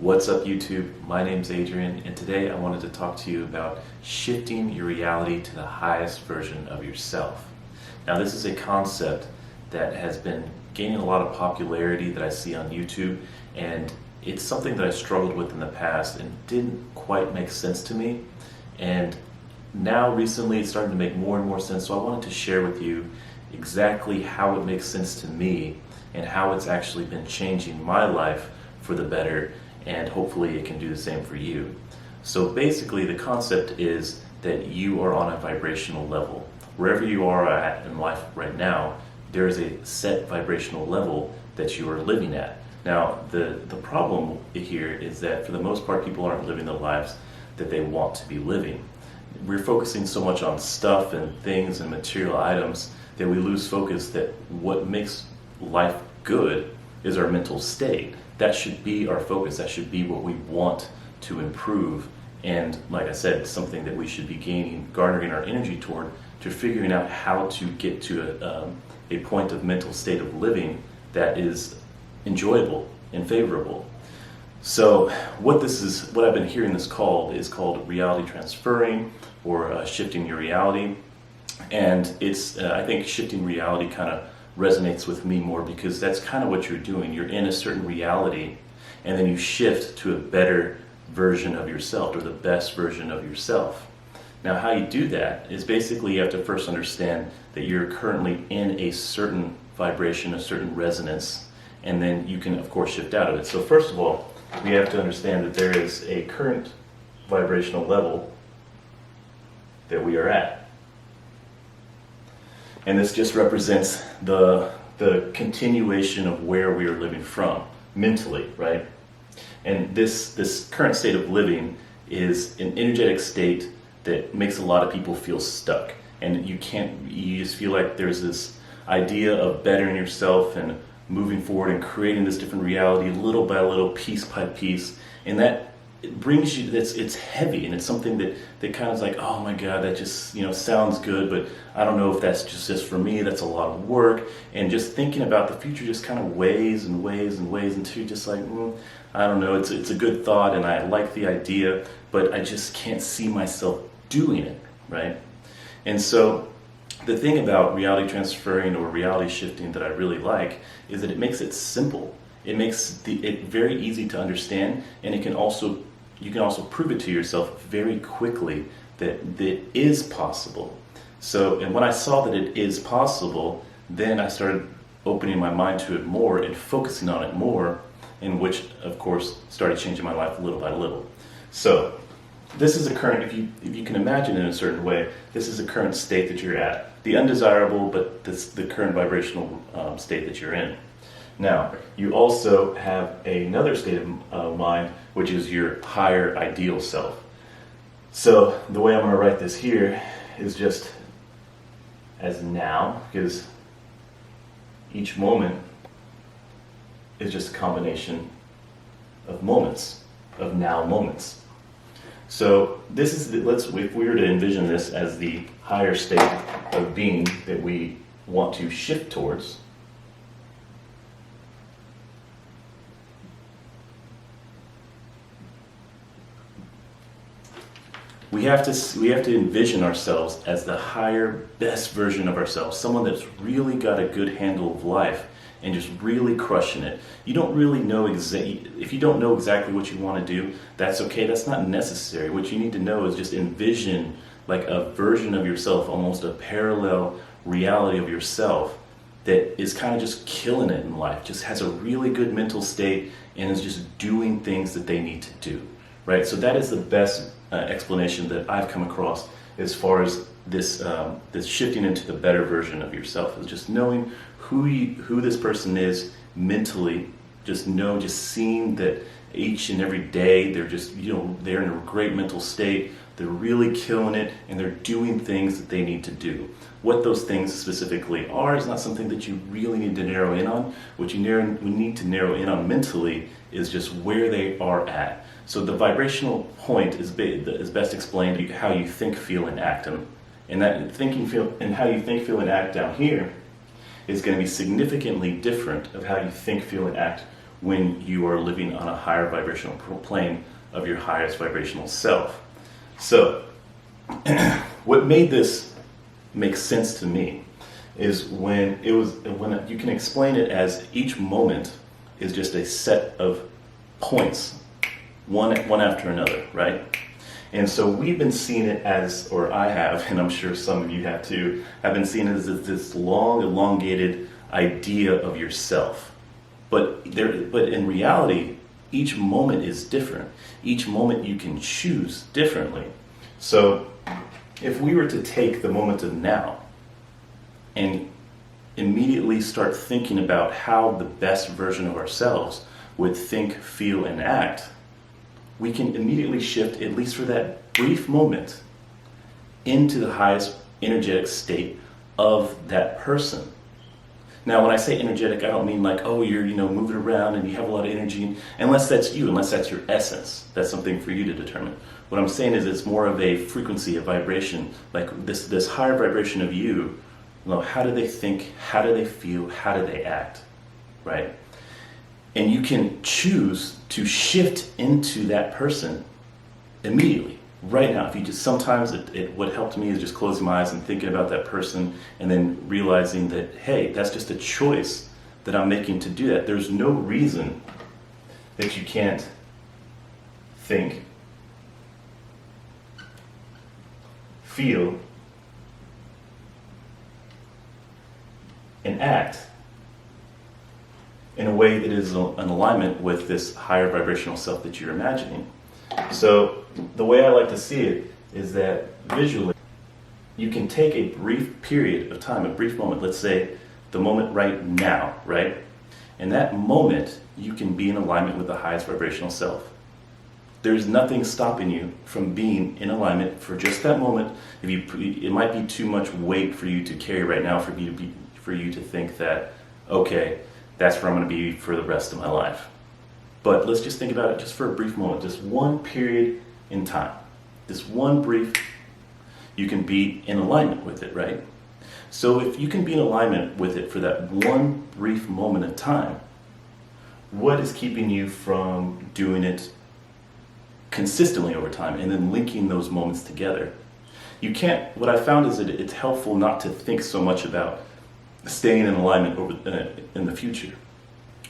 What's up, YouTube? My name's Adrian, and today I wanted to talk to you about shifting your reality to the highest version of yourself. Now, this is a concept that has been gaining a lot of popularity that I see on YouTube, and it's something that I struggled with in the past and didn't quite make sense to me. And now, recently, it's starting to make more and more sense, so I wanted to share with you exactly how it makes sense to me and how it's actually been changing my life for the better, and hopefully it can do the same for you. So basically the concept is that you are on a vibrational level. Wherever you are at in life right now, there is a set vibrational level that you are living at. Now the problem here is that for the most part people aren't living the lives that they want to be living. We're focusing so much on stuff and things and material items that we lose focus that what makes life good is our mental state. That should be our focus. That should be what we want to improve. And like I said, something that we should be garnering our energy toward, to figuring out how to get to a point of mental state of living that is enjoyable and favorable. So what I've been hearing this called is called reality transferring, or shifting your reality. And it's I think shifting reality kind of resonates with me more, because that's kind of what you're doing. You're in a certain reality and then you shift to a better version of yourself, or the best version of yourself. Now how you do that is basically you have to first understand that you're currently in a certain vibration, a certain resonance, and then you can of course shift out of it. So first of all, we have to understand that there is a current vibrational level that we are at. And this just represents the continuation of where we are living from mentally, right? And this current state of living is an energetic state that makes a lot of people feel stuck. And you just feel like there's this idea of bettering yourself and moving forward and creating this different reality little by little, piece by piece. And that it brings you, it's heavy, and it's something that kind of is like, oh my God, that just sounds good, but I don't know if that's just for me. That's a lot of work, and just thinking about the future just kind of weighs and weighs and weighs until you're just like, I don't know, it's a good thought and I like the idea, but I just can't see myself doing it, right? And so the thing about reality transferring or reality shifting that I really like is that it makes it simple. It makes it very easy to understand, and you can also prove it to yourself very quickly that it is possible. So, and when I saw that it is possible, then I started opening my mind to it more and focusing on it more, in which of course started changing my life little by little. So this is a current, if you can imagine in a certain way, this is a current state that you're at. The undesirable, but the current vibrational state that you're in. Now, you also have another state of mind, which is your higher ideal self. So the way I'm going to write this here is just as now, because each moment is just a combination of moments, of now moments. So this is if we were to envision this as the higher state of being that we want to shift towards. We have to envision ourselves as the higher, best version of ourselves, someone that's really got a good handle of life and just really crushing it. You don't really know if you don't know exactly what you want to do, that's okay. That's not necessary. What you need to know is just envision like a version of yourself, almost a parallel reality of yourself that is kind of just killing it in life, just has a really good mental state and is just doing things that they need to do, right? So that is the best explanation that I've come across as far as this shifting into the better version of yourself, is just knowing who this person is mentally. Just seeing that each and every day they're just they're in a great mental state, they're really killing it, and they're doing things that they need to do. What those things specifically are is not something that you really need to narrow in on. What we need to narrow in on mentally is just where they are at. So the vibrational point is best explained how you think, feel, and act. And that thinking, feel, and how you think, feel, and act down here is going to be significantly different of how you think, feel, and act when you are living on a higher vibrational plane of your highest vibrational self. So, what made this make sense to me is when you can explain it as each moment is just a set of points, one after another, right? And so we've been seeing it as, or I have, and I'm sure some of you have too, have been seeing it as this long, elongated idea of yourself. But in reality, each moment is different. Each moment you can choose differently. So if we were to take the moment of now and immediately start thinking about how the best version of ourselves would think, feel, and act, we can immediately shift, at least for that brief moment, into the highest energetic state of that person. Now, when I say energetic, I don't mean like, oh, you're moving around and you have a lot of energy, unless that's you, unless that's your essence. That's something for you to determine. What I'm saying is it's more of a frequency, a vibration, like this higher vibration of you. How do they think? How do they feel? How do they act? Right? And you can choose to shift into that person immediately, right now. If you just, sometimes what helped me is just closing my eyes and thinking about that person and then realizing that, hey, that's just a choice that I'm making to do that. There's no reason that you can't think, feel, and act in a way that is in alignment with this higher vibrational self that you're imagining. So the way I like to see it is that visually, you can take a brief period of time, a brief moment, let's say the moment right now, right? In that moment, you can be in alignment with the highest vibrational self. There's nothing stopping you from being in alignment for just that moment. It might be too much weight for you to carry right now for you to think that, okay, that's where I'm going to be for the rest of my life. But let's just think about it just for a brief moment, just one period in time. This one brief, you can be in alignment with it, right? So if you can be in alignment with it for that one brief moment of time, what is keeping you from doing it consistently over time and then linking those moments together? What I found is that it's helpful not to think so much about staying in alignment in the future.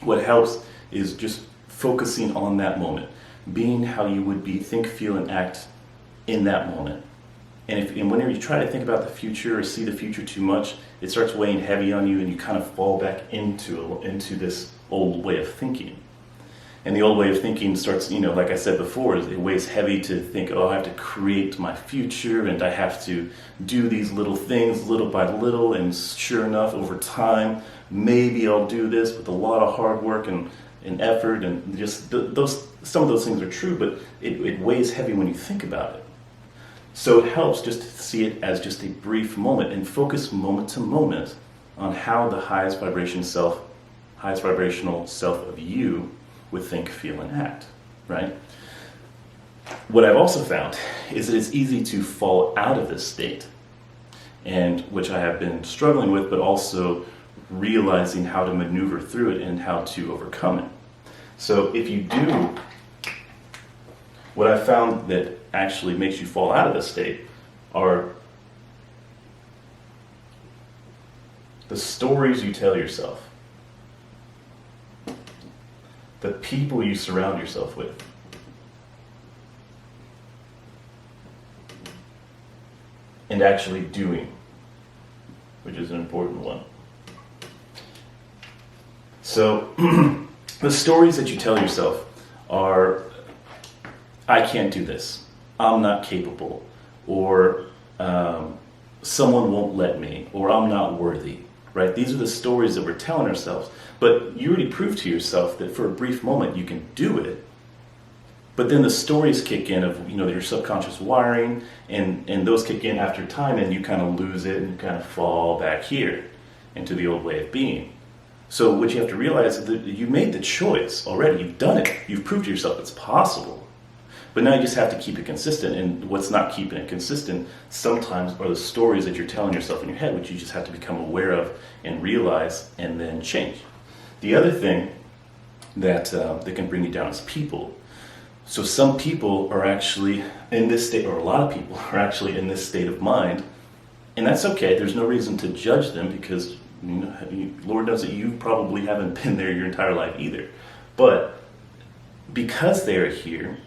What helps is just focusing on that moment, being how you would be, think, feel, and act in that moment. And whenever you try to think about the future or see the future too much, it starts weighing heavy on you and you kind of fall back into this old way of thinking. And the old way of thinking starts, like I said before, it weighs heavy to think, oh, I have to create my future and I have to do these little things little by little, and sure enough, over time, maybe I'll do this with a lot of hard work and effort, and just some of those things are true, but it weighs heavy when you think about it. So it helps just to see it as just a brief moment and focus moment to moment on how the highest vibrational self of you would think, feel, and act, right? What I've also found is that it's easy to fall out of this state, and which I have been struggling with, but also realizing how to maneuver through it and how to overcome it. So if you do, what I found that actually makes you fall out of this state are the stories you tell yourself, the people you surround yourself with, and actually doing, which is an important one. So the stories that you tell yourself are, I can't do this, I'm not capable, or someone won't let me, or I'm not worthy, right? These are the stories that we're telling ourselves. But you already proved to yourself that for a brief moment you can do it. But then the stories kick in of your subconscious wiring, and those kick in after time, and you kind of lose it and you kind of fall back here into the old way of being. So what you have to realize is that you made the choice already. You've done it. You've proved to yourself it's possible. But now you just have to keep it consistent. And what's not keeping it consistent sometimes are the stories that you're telling yourself in your head, which you just have to become aware of and realize and then change. The other thing that can bring you down as people. So some people are actually in this state, or a lot of people are actually in this state of mind, and that's okay. There's no reason to judge them, because Lord knows that you probably haven't been there your entire life either. But because they are here,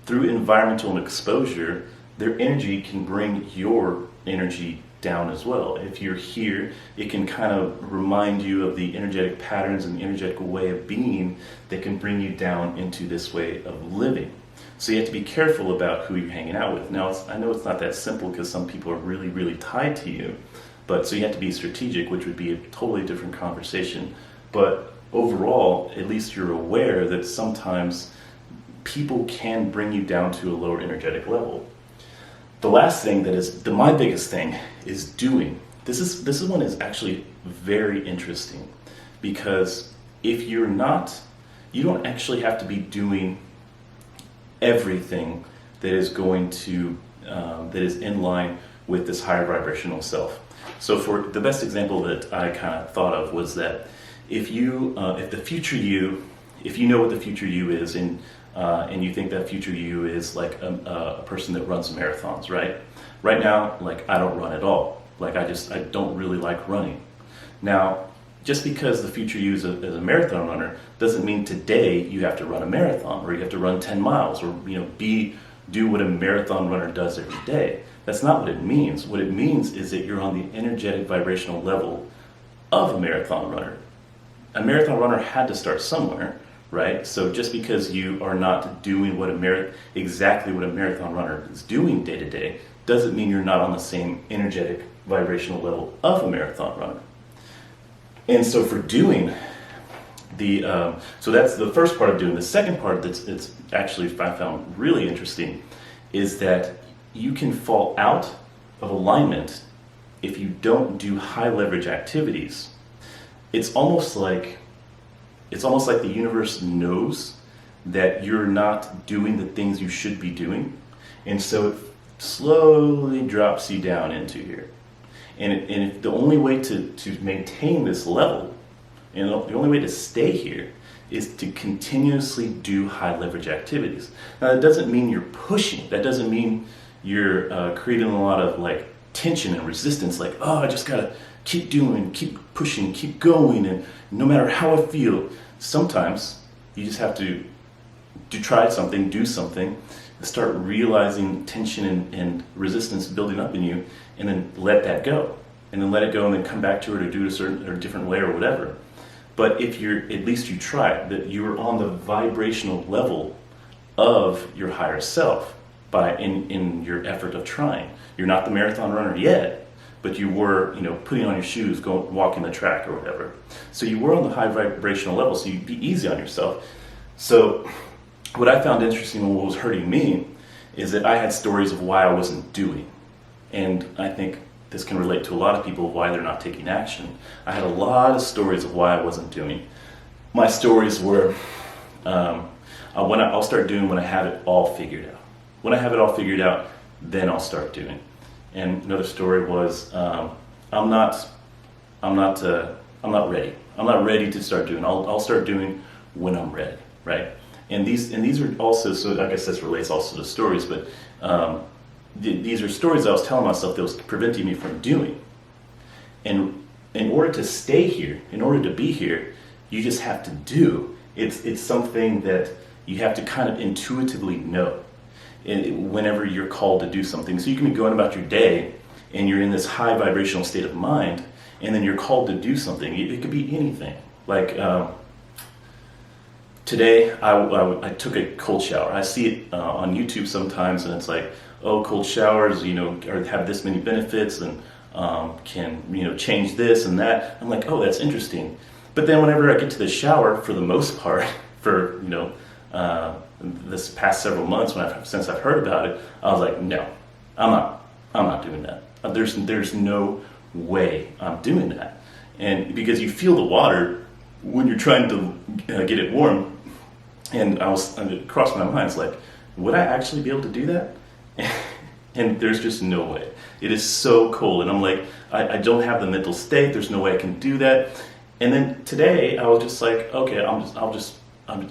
through environmental exposure, their energy can bring your energy down as well. If you're here, it can kind of remind you of the energetic patterns and the energetic way of being that can bring you down into this way of living. So you have to be careful about who you're hanging out with. Now, I know it's not that simple, because some people are really, really tied to you. But so you have to be strategic, which would be a totally different conversation. But overall, at least you're aware that sometimes people can bring you down to a lower energetic level. The last thing that is my biggest thing is doing. This one is actually very interesting, because if you're not, you don't actually have to be doing everything that is going to that is in line with this higher vibrational self. So for the best example that I kind of thought of was that if the future you, if you know what the future you is, and you think that future you is like a person that runs marathons, right? Right now, like, I don't run at all. Like, I don't really like running. Now, just because the future you is a marathon runner doesn't mean today you have to run a marathon, or you have to run 10 miles, or do what a marathon runner does every day. That's not what it means. What it means is that you're on the energetic vibrational level of a marathon runner. A marathon runner had to start somewhere, right? So just because you are not doing exactly what a marathon runner is doing day to day, doesn't mean you're not on the same energetic vibrational level of a marathon runner. And so for doing so that's the first part of doing. The second part that's actually I found really interesting is that you can fall out of alignment if you don't do high leverage activities. It's almost like the universe knows that you're not doing the things you should be doing, and so it slowly drops you down into here. And the only way to maintain this level, and the only way to stay here, is to continuously do high leverage activities. Now, that doesn't mean you're pushing. That doesn't mean you're creating a lot of like tension and resistance, like, oh, I just gotta keep doing, keep pushing, keep going, and no matter how I feel. Sometimes you just have to try something, do something, start realizing tension and resistance building up in you, and then let that go. And then let it go, and then come back to it, or do it a certain or different way, or whatever. But if at least you try, that you're on the vibrational level of your higher self in your effort of trying. You're not the marathon runner yet, but you were, putting on your shoes, going walking the track or whatever. So you were on the high vibrational level, so you'd be easy on yourself. So what I found interesting, and what was hurting me, is that I had stories of why I wasn't doing. And I think this can relate to a lot of people, why they're not taking action. I had a lot of stories of why I wasn't doing. My stories were, I'll start doing when I have it all figured out. When I have it all figured out, then I'll start doing. And another story was, I'm not ready. I'm not ready to start doing. I'll start doing when I'm ready, right? And these are also, so I guess this relates also to stories, but these are stories I was telling myself that was preventing me from doing. And in order to stay here, in order to be here, you just have to do. It's something that you have to kind of intuitively know whenever you're called to do something. So you can be going about your day, and you're in this high vibrational state of mind, and then you're called to do something. It could be anything. Like today, I took a cold shower. I see it on YouTube sometimes, and it's like, oh, cold showers, have this many benefits, and can change this and that. I'm like, oh, that's interesting. But then whenever I get to the shower, for the most part, for this past several months, since I've heard about it, I was like, no, I'm not doing that. There's no way I'm doing that. And because you feel the water when you're trying to get it warm, and it crossed my mind, it's like, would I actually be able to do that? And there's just no way. It is so cold, and I'm like, I don't have the mental state. There's no way I can do that. And then today, I was just like, okay, I'll just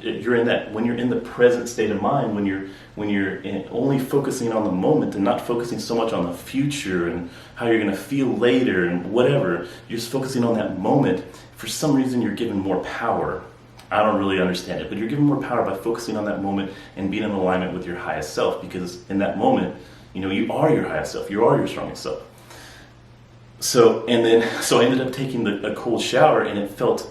you're in that, when you're in the present state of mind, when you're only focusing on the moment and not focusing so much on the future and how you're going to feel later and whatever, you're just focusing on that moment. For some reason, you're given more power. I don't really understand it, but you're given more power by focusing on that moment and being in alignment with your highest self, because in that moment, you are your highest self, you are your strongest self. So I ended up taking a cold shower, and it felt,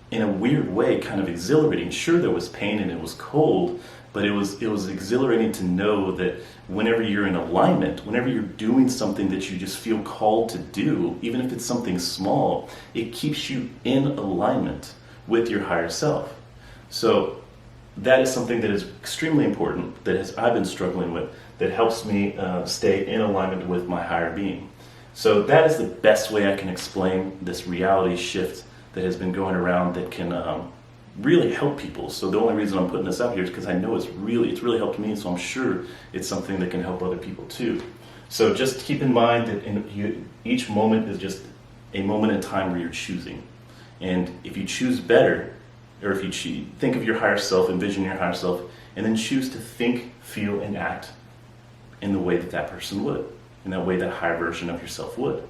in a weird way, kind of exhilarating. Sure, there was pain and it was cold, but it was exhilarating to know that whenever you're in alignment, whenever you're doing something that you just feel called to do, even if it's something small, it keeps you in alignment with your higher self. So that is something that is extremely important, I've been struggling with, that helps me stay in alignment with my higher being. So that is the best way I can explain this reality shift that has been going around, that can really help people. So the only reason I'm putting this out here is because I know it's really helped me, so I'm sure it's something that can help other people too. So just keep in mind that each moment is just a moment in time where you're choosing. And if you choose better, or if you think of your higher self, envision your higher self, and then choose to think, feel, and act in the way that person would, in that way that higher version of yourself would.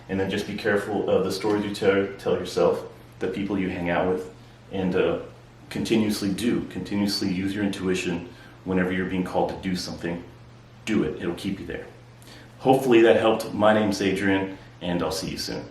And then just be careful of the stories you tell yourself, the people you hang out with, and continuously use your intuition whenever you're being called to do something. Do it. It'll keep you there. Hopefully that helped. My name's Adrian, and I'll see you soon.